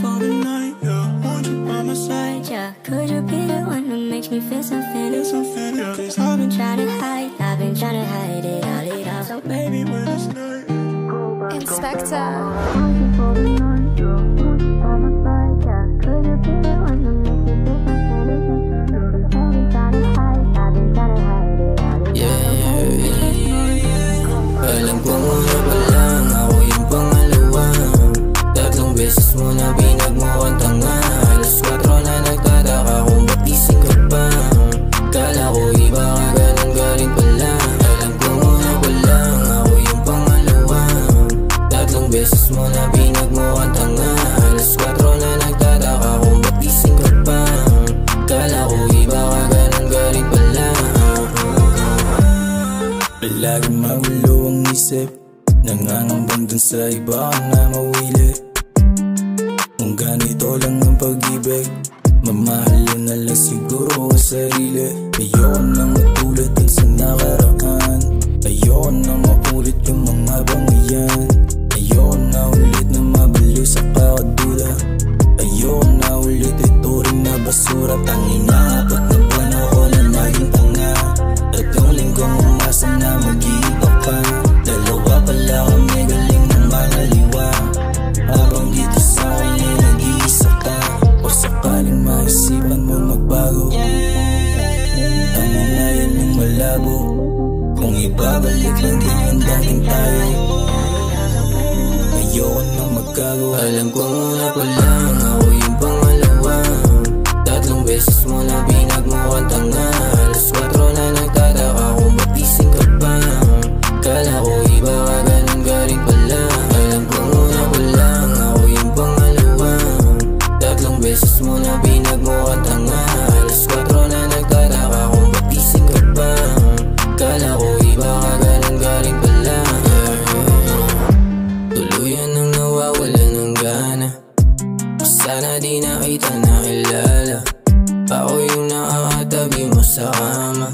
for the night, yeah. Want you by my side, yeah. Could you be the one who makes me feel something? Yeah. Cause I've been trying to hide, I've been trying to hide it all. So baby, when it's night, Inspector. Want you for the night, yeah. Want you by my side, yeah. Could you be the one who makes me feel something? Cause I've been trying to hide, I've been trying to hide it all. Alam ko muna pa lang, ako yung pangalawa. Tatlong beses mo na pinagmukhang tanga. Alas 4 na nagtataka kung ba't gising ka pa. Kala ko iba ka, ganun galing pala. Alam ko muna pa lang, ako yung pangalawa. Tatlong beses mo na pinagmukhang tanga. Alas 4 na nagtataka kung ba't gising ka pa. Kala ko iba ka, ganun galing pala. Palaging magulo ang isip, nangangambang dun sa iba ka na mawili. Kung ganito lang ang pag-ibig, mamahalin na lang siguro ang sarili. Ayoko na matulad dun sa nakaraan, ayoko na maulit yung mga bangayan. Ayoko na ulit na mabaliw sa kakaduda, ayoko na ulit ito rin na basura. Tangina, apat na buwan ako na naging tanga. Tatlong linggong umasa na mag-iiba pa. Dalawa pala kami, galing ng mga liwa. Habang dito sa akin ay nag-iisa ka. O sakaling maisipan mo magbago, tama na yan yung malabo. Kung ibabalik lang din yung dating tayo, ayoko na magkago. Alam ko muna pa lang, ako yung pangalawa. Tatlong beses mo na pinagmukhang tanga. Alas 4 na nagtataka kung ba't gising ka pa. Kala ko iba ka, ganun galing pala. Alam ko muna pa lang, ako yung pangalawa. Tatlong beses mo na pinagmukhang tanga. Alas 4 na nagtataka kung ba't gising ka pa. Kala ko iba ka, ganun galing pala. Tuluyan nang nawawala ng gana, sana di na kita nakilala. Ako yung nakakatabi mo sa kama,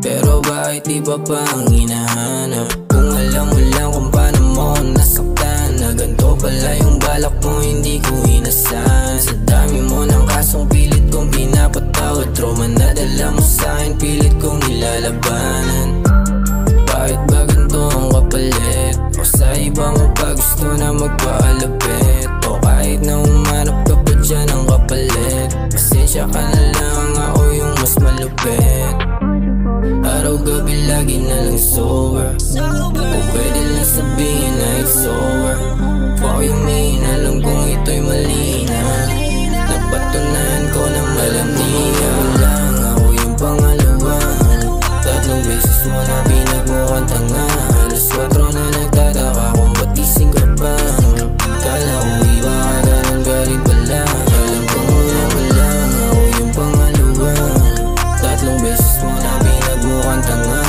pero bakit iba pa ang hinahanap? Kung alam mo lang kung paano mo nasaktan, na ganito pala yung balak mo, hindi ko inasahan. Sa dami mo ng kasong pilit kong pinapatawad, trauma na dala mo sa'kin, pilit kong nilalabanan. Bakit ba ganito ang kapalit? O sa iba mo pa gusto na magpaalapit? O kahit na umanap ka pa dyan ang kapalit, pasensya ka na lang, ako yung mas malupit. Araw-gabi lagi na lang sober, o pwede lang sabihin na it's over. Fuck yung main, alam kong ito'y mali na. Napatunayan ko na alam niya lang, ako yung pangalawa. Tatlong beses mo na pinagmukhang tanga. Alas 4 na nagtataka kung ba't gising ka pa. Kala ko iba ka, ganun galing pala. Alam ko muna pa lang, ako yung pangalawa. Tatlong beses mo na pinagmukhang tanga.